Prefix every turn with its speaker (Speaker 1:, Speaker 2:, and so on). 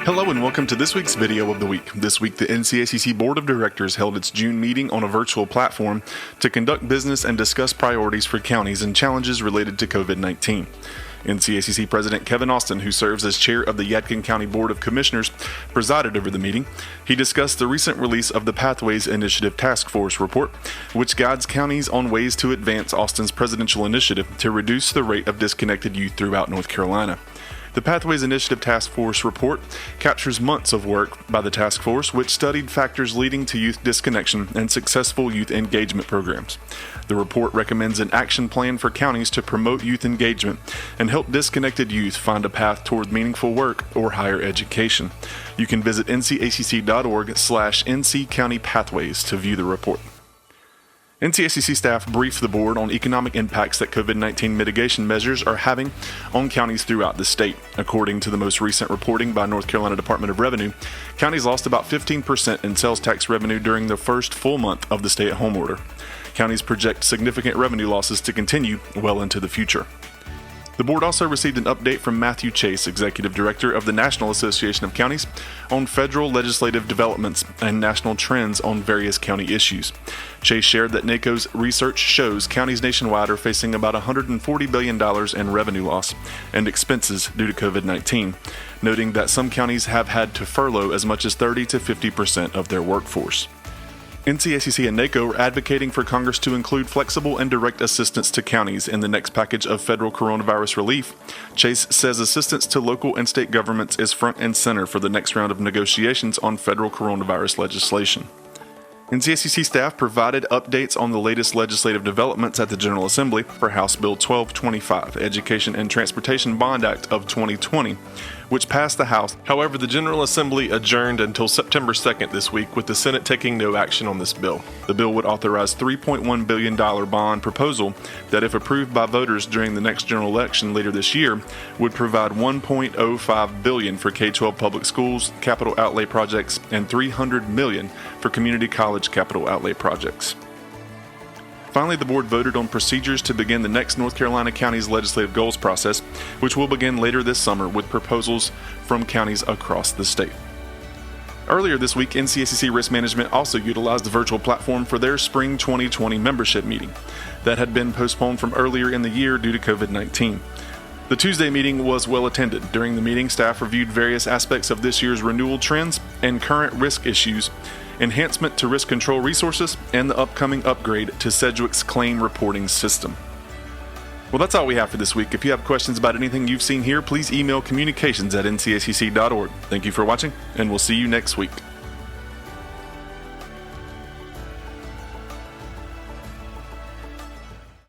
Speaker 1: Hello and welcome to this week's video of the week. This week, the NCACC Board of Directors held its June meeting on a virtual platform to conduct business and discuss priorities for counties and challenges related to COVID-19. NCACC President Kevin Austin, who serves as chair of the Yadkin County Board of Commissioners, presided over the meeting. He discussed the recent release of the Pathways Initiative Task Force report, which guides counties on ways to advance Austin's presidential initiative to reduce the rate of disconnected youth throughout North Carolina. The Pathways Initiative Task Force report captures months of work by the task force, which studied factors leading to youth disconnection and successful youth engagement programs. The report recommends an action plan for counties to promote youth engagement and help disconnected youth find a path toward meaningful work or higher education. You can visit ncacc.org/NC County Pathways to view the report. NCACC staff briefed the board on economic impacts that COVID-19 mitigation measures are having on counties throughout the state. According to the most recent reporting by North Carolina Department of Revenue, counties lost about 15% in sales tax revenue during the first full month of the stay-at-home order. Counties project significant revenue losses to continue well into the future. The board also received an update from Matthew Chase, Executive Director of the National Association of Counties, on federal legislative developments and national trends on various county issues. Chase shared that NACO's research shows counties nationwide are facing about $140 billion in revenue loss and expenses due to COVID-19, noting that some counties have had to furlough as much as 30 to 50% of their workforce. NCACC and NACO are advocating for Congress to include flexible and direct assistance to counties in the next package of federal coronavirus relief. Chase says assistance to local and state governments is front and center for the next round of negotiations on federal coronavirus legislation. NCACC staff provided updates on the latest legislative developments at the General Assembly for House Bill 1225, Education and Transportation Bond Act of 2020, which passed the House. However, the General Assembly adjourned until September 2nd this week, with the Senate taking no action on this bill. The bill would authorize $3.1 billion bond proposal that, if approved by voters during the next general election later this year, would provide $1.05 billion for K-12 public schools capital outlay projects and $300 million for community college capital outlay projects. Finally, the board voted on procedures to begin the next North Carolina County's legislative goals process, which will begin later this summer with proposals from counties across the state. Earlier this week, NCACC Risk Management also utilized the virtual platform for their Spring 2020 membership meeting that had been postponed from earlier in the year due to COVID-19. The Tuesday meeting was well attended. During the meeting, staff reviewed various aspects of this year's renewal trends and current risk issues, enhancement to risk control resources, and the upcoming upgrade to Sedgwick's claim reporting system. Well, that's all we have for this week. If you have questions about anything you've seen here, please email communications@ncacc.org. Thank you for watching, and we'll see you next week.